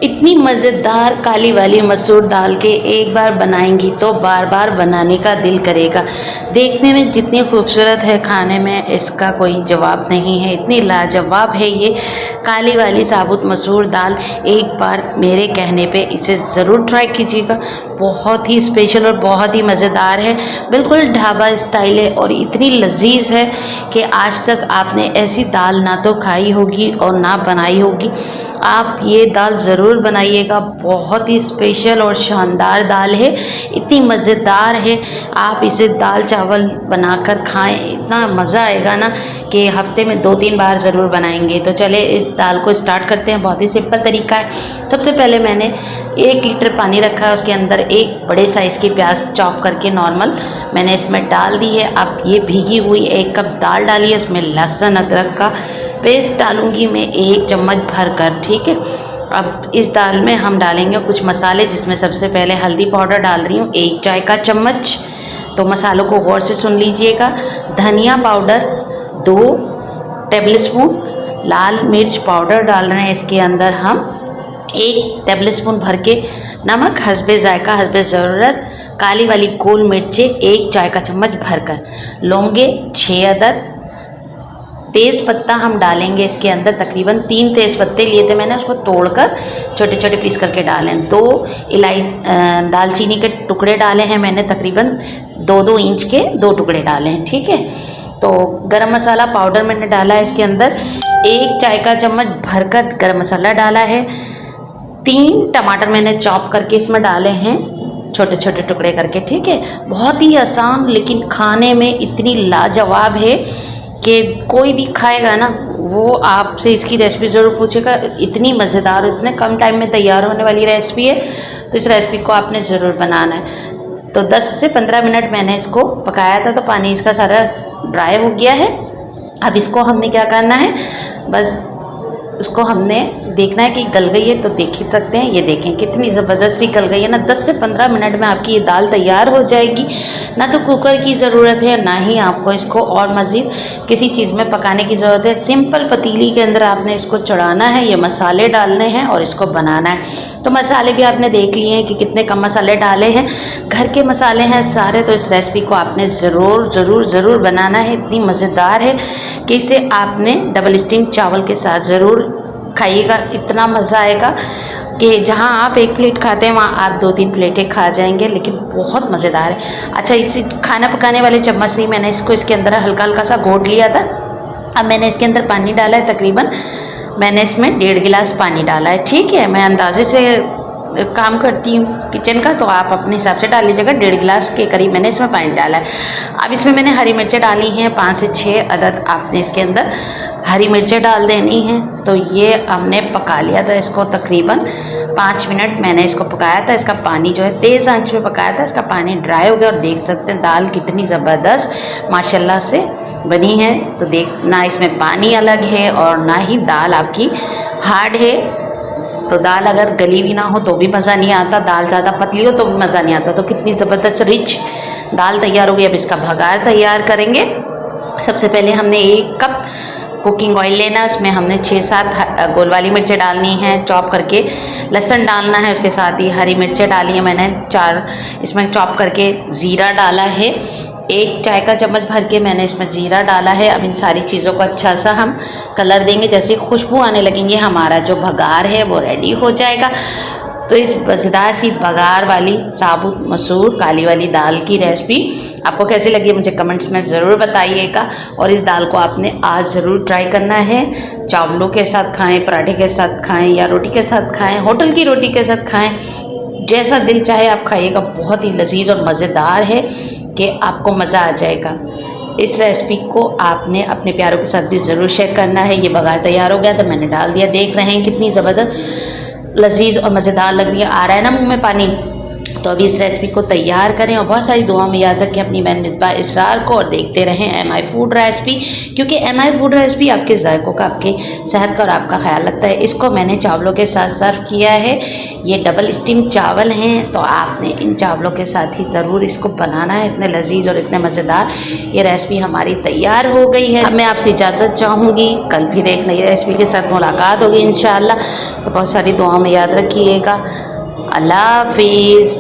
इतनी मज़ेदार काली वाली मसूर दाल के एक बार बनाएंगी तो बार बार बनाने का दिल करेगा। देखने में जितनी खूबसूरत है, खाने में इसका कोई जवाब नहीं है। इतनी लाजवाब है ये काली वाली साबुत मसूर दाल। एक बार मेरे कहने पे इसे ज़रूर ट्राई कीजिएगा। बहुत ही स्पेशल और बहुत ही मज़ेदार है, बिल्कुल ढाबा स्टाइल है और इतनी लजीज है कि आज तक आपने ऐसी दाल ना तो खाई होगी और ना बनाई होगी। आप ये दाल ज़रूर बनाइएगा। बहुत ही स्पेशल और शानदार दाल है, इतनी मज़ेदार है। आप इसे दाल चावल बनाकर खाएं, इतना मज़ा आएगा ना कि हफ्ते में 2-3 बार ज़रूर बनाएंगे। तो चले इस दाल को स्टार्ट करते हैं। बहुत ही सिंपल तरीका है। सबसे पहले मैंने 1 लीटर पानी रखा है, उसके अंदर एक बड़े साइज़ की प्याज चॉप करके नॉर्मल मैंने इसमें डाल दी है। अब ये भीगी हुई 1 कप दाल डाली है, उसमें लहसुन अदरक का पेस्ट डालूंगी मैं 1 चम्मच भर कर, ठीक है। अब इस दाल में हम डालेंगे कुछ मसाले, जिसमें सबसे पहले हल्दी पाउडर डाल रही हूँ 1 चाय का चम्मच। तो मसालों को गौर से सुन लीजिएगा। धनिया पाउडर 2 टेबल स्पून, लाल मिर्च पाउडर डाल रहे हैं इसके अंदर हम 1 टेबल स्पून भर के, नमक हस्बे जायका हस्बे ज़रूरत, काली वाली गोल मिर्चें 1 चाय का चम्मच भरकर, लौंगे 6 अदद, तेज़ पत्ता हम डालेंगे इसके अंदर। तकरीबन 3 तेज़ पत्ते लिए थे मैंने, उसको तोड़कर छोटे छोटे पीस करके डालें। 2 दालचीनी के टुकड़े डाले हैं मैंने, तकरीबन 2-2 इंच के 2 टुकड़े डाले हैं, ठीक है। तो गरम मसाला पाउडर मैंने डाला है इसके अंदर, 1 चाय का चम्मच भरकर गरम मसाला डाला है। 3 टमाटर मैंने चॉप करके इसमें डाले हैं, छोटे छोटे टुकड़े करके, ठीक है। बहुत ही आसान लेकिन खाने में इतनी लाजवाब है कि कोई भी खाएगा ना वो आपसे इसकी रेसिपी ज़रूर पूछेगा। इतनी मज़ेदार और इतने कम टाइम में तैयार होने वाली रेसिपी है, तो इस रेसिपी को आपने ज़रूर बनाना है। तो 10 से 15 मिनट मैंने इसको पकाया था, तो पानी इसका सारा ड्राई हो गया है। अब इसको हमने क्या करना है, बस उसको हमने देखना है कि गल गई है। तो देख ही सकते हैं, ये देखें कितनी ज़बरदस्त सी गल गई है ना। 10 से 15 मिनट में आपकी ये दाल तैयार हो जाएगी। ना तो कुकर की ज़रूरत है, ना ही आपको इसको और मज़ीद किसी चीज़ में पकाने की ज़रूरत है। सिंपल पतीली के अंदर आपने इसको चढ़ाना है, ये मसाले डालने हैं और इसको बनाना है। तो मसाले भी आपने देख लिए हैं कि कितने कम मसाले डाले हैं, घर के मसाले हैं सारे। तो इस रेसिपी को आपने ज़रूर ज़रूर ज़रूर बनाना है। इतनी मज़ेदार है कि इसे आपने डबल स्टीम चावल के साथ ज़रूर खाइएगा। इतना मज़ा आएगा कि जहाँ आप 1 प्लेट खाते हैं वहाँ आप 2-3 प्लेटें खा जाएंगे, लेकिन बहुत मज़ेदार है। अच्छा, इसी खाना पकाने वाले चम्मच से ही मैंने इसको इसके अंदर हल्का हल्का सा घोट लिया था। अब मैंने इसके अंदर पानी डाला है, तकरीबन मैंने इसमें 1.5 गिलास पानी डाला है, ठीक है। मैं अंदाजे से काम करती हूँ किचन का, तो आप अपने हिसाब से डाल लीजिएगा। 1.5 गिलास के करीब मैंने इसमें पानी डाला है। अब इसमें मैंने हरी मिर्चें डाली हैं 5 से 6 अदद, आपने इसके अंदर हरी मिर्चें डाल देनी हैं। तो ये हमने पका लिया था इसको, तकरीबन 5 मिनट मैंने इसको पकाया था। इसका पानी जो है तेज़ आंच पे पकाया था, इसका पानी ड्राई हो गया और देख सकते हैं दाल कितनी ज़बरदस्त माशाल्लाह से बनी है। तो देख ना इसमें पानी अलग है और ना ही दाल आपकी हार्ड है। तो दाल अगर गली भी ना हो तो भी मज़ा नहीं आता, दाल ज़्यादा पतली हो तो भी मज़ा नहीं आता। तो कितनी ज़बरदस्त रिच दाल तैयार हो गई। अब इसका भगार तैयार करेंगे। सबसे पहले हमने 1 कप कुकिंग ऑयल लेना है, उसमें हमने 6-7 गोल वाली मिर्चें डालनी हैं चॉप करके, लहसुन डालना है, उसके साथ ही हरी मिर्चें डाली हैं मैंने 4, इसमें चॉप करके ज़ीरा डाला है 1 चाय का चम्मच भर के मैंने इसमें ज़ीरा डाला है। अब इन सारी चीज़ों को अच्छा सा हम कलर देंगे, जैसे खुशबू आने लगेंगे हमारा जो भगार है वो रेडी हो जाएगा। तो इस मज़ेदार सी बघार वाली साबुत मसूर काली वाली दाल की रेसिपी आपको कैसी लगी मुझे कमेंट्स में ज़रूर बताइएगा। और इस दाल को आपने आज ज़रूर ट्राई करना है। चावलों के साथ खाएं, पराठे के साथ खाएं या रोटी के साथ खाएं, होटल की रोटी के साथ खाएं, जैसा दिल चाहे आप खाइएगा। बहुत ही लजीज और मज़ेदार है कि आपको मज़ा आ जाएगा। इस रेसिपी को आपने अपने प्यारों के साथ भी ज़रूर शेयर करना है। ये बघार तैयार हो गया तो मैंने डाल दिया। देख रहे हैं कितनी ज़बरदस्त लजीज और मज़ेदार लग रही है। आ रहा है ना मुंह में पानी। तो अभी इस रेसिपी को तैयार करें और बहुत सारी दुआओं में याद रखें अपनी बहन मिसबा इसरार को, और देखते रहें MI फूड रेसिपी, क्योंकि MI फूड रेसिपी आपके जायकों का, आपके सेहत का और आपका ख्याल रखता है। इसको मैंने चावलों के साथ सर्व किया है। ये डबल स्टीम चावल हैं, तो आपने इन चावलों के साथ ही ज़रूर इसको बनाना है। इतने लजीज और इतने मज़ेदार ये रेसिपी हमारी तैयार हो गई है। अब मैं आपसे इजाज़त चाहूँगी, कल फिर एक नई रेसिपी के साथ मुलाकात होगी इंशाअल्लाह। तो बहुत सारी दुआओं में याद रखिएगा। अल्लाह हाफिज़।